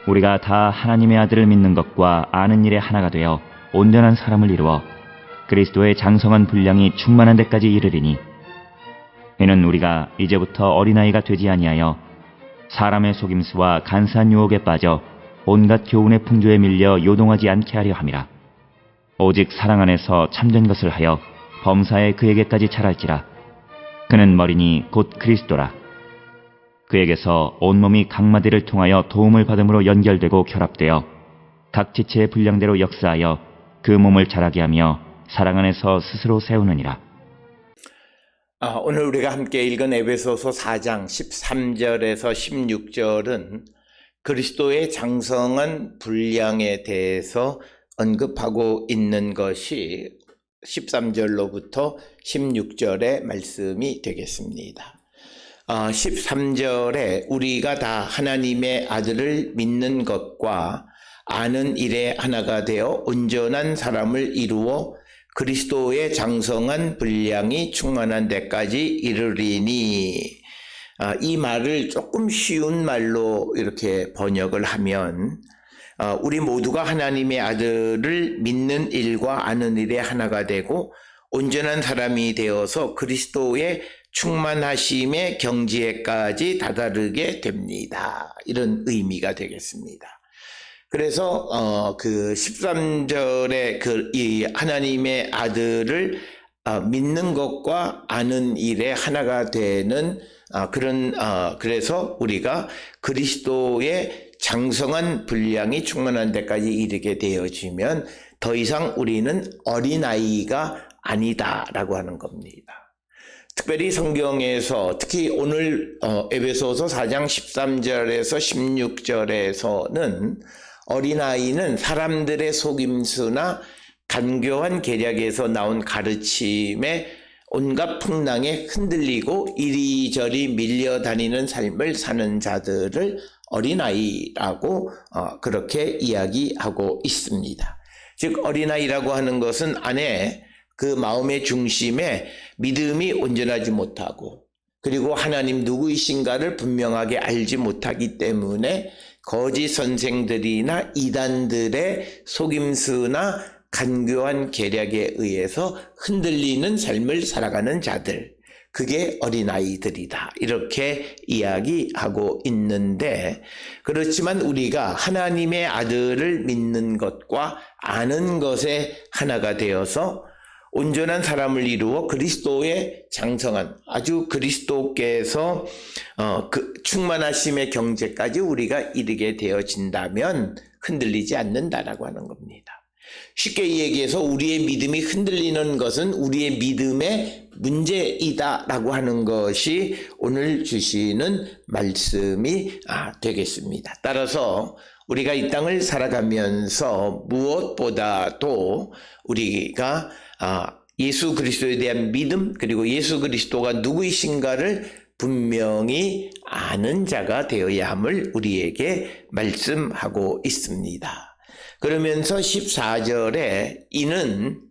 우리가 다 하나님의 아들을 믿는 것과 아는 일에 하나가 되어 온전한 사람을 이루어 그리스도의 장성한 분량이 충만한 데까지 이르리니, 이는 우리가 이제부터 어린아이가 되지 아니하여 사람의 속임수와 간사한 유혹에 빠져 온갖 교훈의 풍조에 밀려 요동하지 않게 하려 함이라. 오직 사랑 안에서 참된 것을 하여 범사에 그에게까지 자랄지라. 그는 머리니 곧 그리스도라. 그에게서 온몸이 각 마디를 통하여 도움을 받음으로 연결되고 결합되어 각 지체의 분량대로 역사하여 그 몸을 자라게 하며 사랑 안에서 스스로 세우느니라. 오늘 우리가 함께 읽은 에베소서 4장 13절에서 16절은 그리스도의 장성한 분량에 대해서 언급하고 있는 것이 13절로부터 16절의 말씀이 되겠습니다. 13절에 우리가 다 하나님의 아들을 믿는 것과 아는 일에 하나가 되어 온전한 사람을 이루어 그리스도의 장성한 분량이 충만한 데까지 이르리니, 이 말을 조금 쉬운 말로 이렇게 번역을 하면 우리 모두가 하나님의 아들을 믿는 일과 아는 일에 하나가 되고 온전한 사람이 되어서 그리스도의 충만하심의 경지에까지 다다르게 됩니다. 이런 의미가 되겠습니다. 그래서 그 13절에 이 하나님의 아들을 믿는 것과 아는 일에 하나가 되는 그래서 우리가 그리스도의 장성한 분량이 충만한 데까지 이르게 되어지면 더 이상 우리는 어린아이가 아니다라고 하는 겁니다. 특별히 성경에서 특히 오늘 에베소서 4장 13절에서 16절에서는 어린아이는 사람들의 속임수나 간교한 계략에서 나온 가르침에 온갖 풍랑에 흔들리고 이리저리 밀려다니는 삶을 사는 자들을 어린아이라고 그렇게 이야기하고 있습니다. 즉 어린아이라고 하는 것은 안에 그 마음의 중심에 믿음이 온전하지 못하고 그리고 하나님 누구이신가를 분명하게 알지 못하기 때문에 거짓 선생들이나 이단들의 속임수나 간교한 계략에 의해서 흔들리는 삶을 살아가는 자들, 그게 어린아이들이다 이렇게 이야기하고 있는데, 그렇지만 우리가 하나님의 아들을 믿는 것과 아는 것에 하나가 되어서 온전한 사람을 이루어 그리스도의 장성한 아주 그리스도께서 그 충만하심의 경제까지 우리가 이르게 되어진다면 흔들리지 않는다라고 하는 겁니다. 쉽게 얘기해서 우리의 믿음이 흔들리는 것은 우리의 믿음의 문제이다라고 하는 것이 오늘 주시는 말씀이 되겠습니다. 따라서 우리가 이 땅을 살아가면서 무엇보다도 우리가 예수 그리스도에 대한 믿음 그리고 예수 그리스도가 누구이신가를 분명히 아는 자가 되어야 함을 우리에게 말씀하고 있습니다. 그러면서 14절에 이는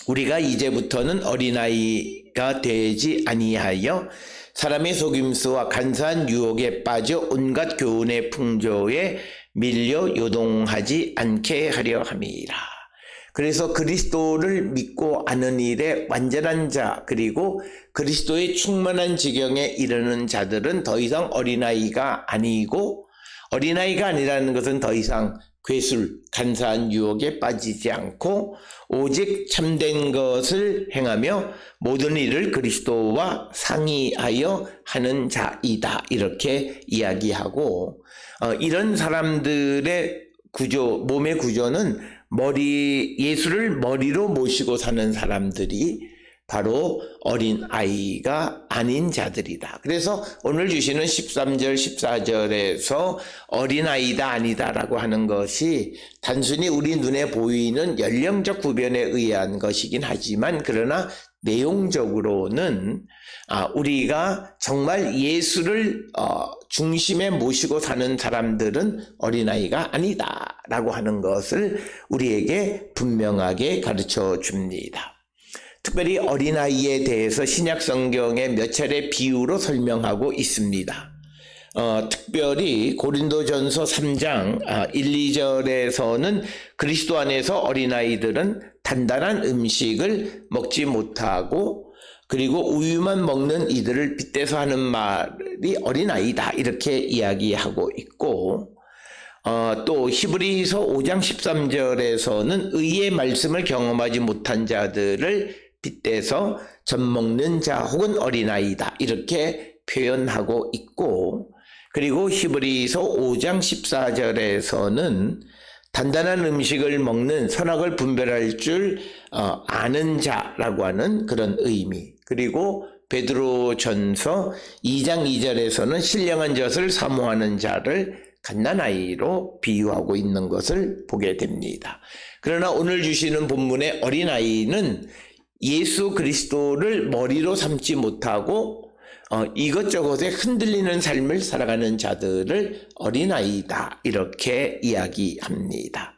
우리가 이제부터는 어린아이가 되지 아니하여 사람의 속임수와 간사한 유혹에 빠져 온갖 교훈의 풍조에 밀려 요동하지 않게 하려 함이라. 그래서 그리스도를 믿고 아는 일에 완전한 자 그리고 그리스도의 충만한 지경에 이르는 자들은 더 이상 어린아이가 아니고, 어린아이가 아니라는 것은 더 이상 괴술, 간사한 유혹에 빠지지 않고 오직 참된 것을 행하며 모든 일을 그리스도와 상의하여 하는 자이다 이렇게 이야기하고, 이런 사람들의 구조, 몸의 구조는 예수를 머리로 모시고 사는 사람들이 바로 어린아이가 아닌 자들이다. 그래서 오늘 주시는 13절 14절에서 어린아이다 아니다라고 하는 것이 단순히 우리 눈에 보이는 연령적 구별에 의한 것이긴 하지만, 그러나 내용적으로는 우리가 정말 예수를 중심에 모시고 사는 사람들은 어린아이가 아니다라고 하는 것을 우리에게 분명하게 가르쳐 줍니다. 특별히 어린아이에 대해서 신약 성경에 몇 차례 비유로 설명하고 있습니다. 특별히 고린도전서 3장 1, 2절에서는 그리스도 안에서 어린아이들은 단단한 음식을 먹지 못하고 그리고 우유만 먹는 이들을 빗대서 하는 말이 어린아이다 이렇게 이야기하고 있고 또 히브리서 5장 13절에서는 의의 말씀을 경험하지 못한 자들을 빗대서 젖먹는 자 혹은 어린아이다 이렇게 표현하고 있고 그리고 히브리서 5장 14절에서는 단단한 음식을 먹는 선악을 분별할 줄 아는 자라고 하는 그런 의미 그리고 베드로전서 2장 2절에서는 신령한 젖을 사모하는 자를 갓난아이로 비유하고 있는 것을 보게 됩니다. 그러나 오늘 주시는 본문의 어린아이는 예수 그리스도를 머리로 삼지 못하고 이것저것에 흔들리는 삶을 살아가는 자들을 어린아이다 이렇게 이야기합니다.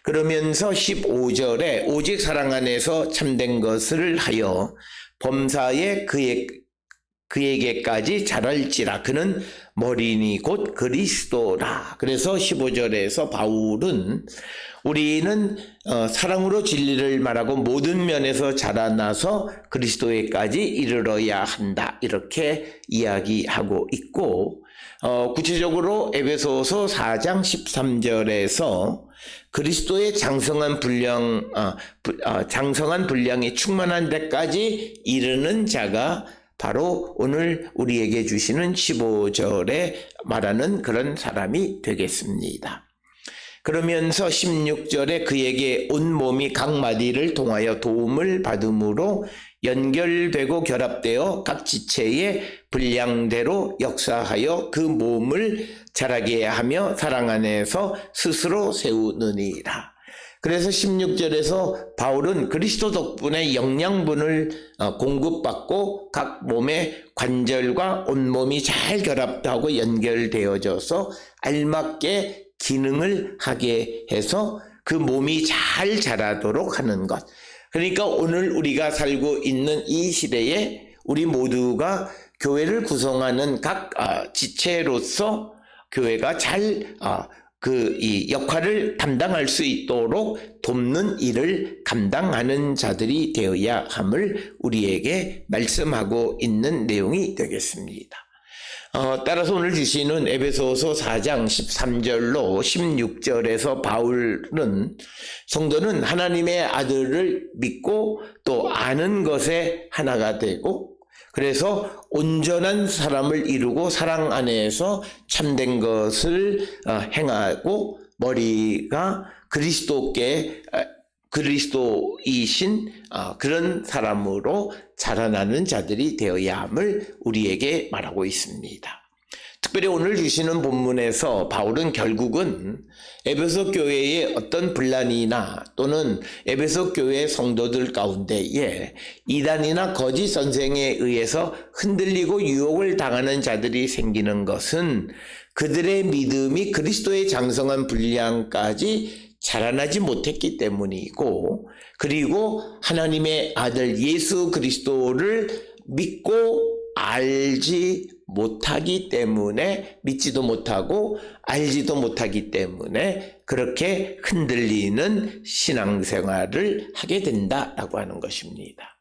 그러면서 15절에 오직 사랑 안에서 참된 것을 하여 범사에 그에게까지 자랄지라 그는 머리니 곧 그리스도라. 그래서 15절에서 바울은 우리는 사랑으로 진리를 말하고 모든 면에서 자라나서 그리스도에까지 이르러야 한다 이렇게 이야기하고 있고 구체적으로 에베소서 4장 13절에서 그리스도의 장성한 분량이 충만한 데까지 이르는 자가 바로 오늘 우리에게 주시는 15절에 말하는 그런 사람이 되겠습니다. 그러면서 16절에 그에게 온 몸이 각 마디를 통하여 도움을 받음으로 연결되고 결합되어 각 지체의 분량대로 역사하여 그 몸을 자라게 하며 사랑 안에서 스스로 세우느니라. 그래서 16절에서 바울은 그리스도 덕분에 영양분을 공급받고 각 몸의 관절과 온몸이 잘 결합하고 연결되어져서 알맞게 기능을 하게 해서 그 몸이 잘 자라도록 하는 것. 그러니까 오늘 우리가 살고 있는 이 시대에 우리 모두가 교회를 구성하는 각 지체로서 교회가 잘 이 역할을 담당할 수 있도록 돕는 일을 감당하는 자들이 되어야 함을 우리에게 말씀하고 있는 내용이 되겠습니다. 따라서 오늘 주시는 에베소서 4장 13절로 16절에서 바울은 성도는 하나님의 아들을 믿고 또 아는 것에 하나가 되고 그래서 온전한 사람을 이루고 사랑 안에서 참된 것을 행하고 머리가 그리스도이신 그런 사람으로 자라나는 자들이 되어야 함을 우리에게 말하고 있습니다. 특별히 오늘 주시는 본문에서 바울은 결국은 에베소 교회의 어떤 분란이나 또는 에베소 교회 성도들 가운데에 이단이나 거짓 선생에 의해서 흔들리고 유혹을 당하는 자들이 생기는 것은 그들의 믿음이 그리스도의 장성한 분량까지 자라나지 못했기 때문이고 그리고 하나님의 아들 예수 그리스도를 믿고 알지 못하기 때문에 믿지도 못하고 알지도 못하기 때문에 그렇게 흔들리는 신앙생활을 하게 된다라고 하는 것입니다.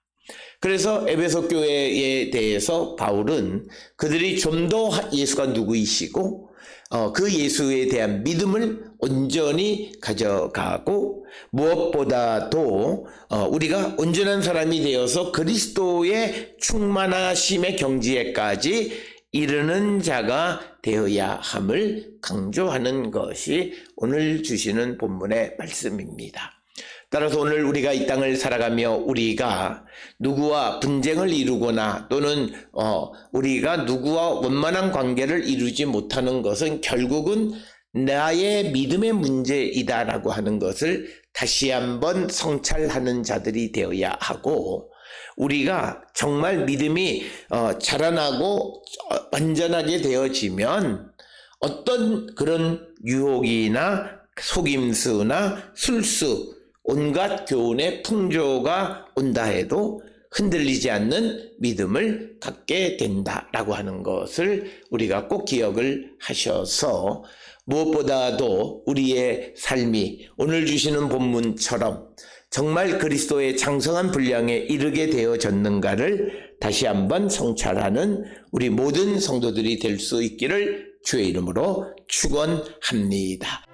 그래서 에베소 교회에 대해서 바울은 그들이 좀 더 예수가 누구이시고 그 예수에 대한 믿음을 온전히 가져가고 무엇보다도 우리가 온전한 사람이 되어서 그리스도의 충만하심의 경지에까지 이르는 자가 되어야 함을 강조하는 것이 오늘 주시는 본문의 말씀입니다. 따라서 오늘 우리가 이 땅을 살아가며 우리가 누구와 분쟁을 이루거나 또는 우리가 누구와 원만한 관계를 이루지 못하는 것은 결국은 나의 믿음의 문제이다라고 하는 것을 다시 한번 성찰하는 자들이 되어야 하고 우리가 정말 믿음이 자라나고 완전하게 되어지면 어떤 그런 유혹이나 속임수나 술수 온갖 교훈의 풍조가 온다 해도 흔들리지 않는 믿음을 갖게 된다라고 하는 것을 우리가 꼭 기억을 하셔서 무엇보다도 우리의 삶이 오늘 주시는 본문처럼 정말 그리스도의 장성한 분량에 이르게 되어졌는가를 다시 한번 성찰하는 우리 모든 성도들이 될 수 있기를 주의 이름으로 축원합니다.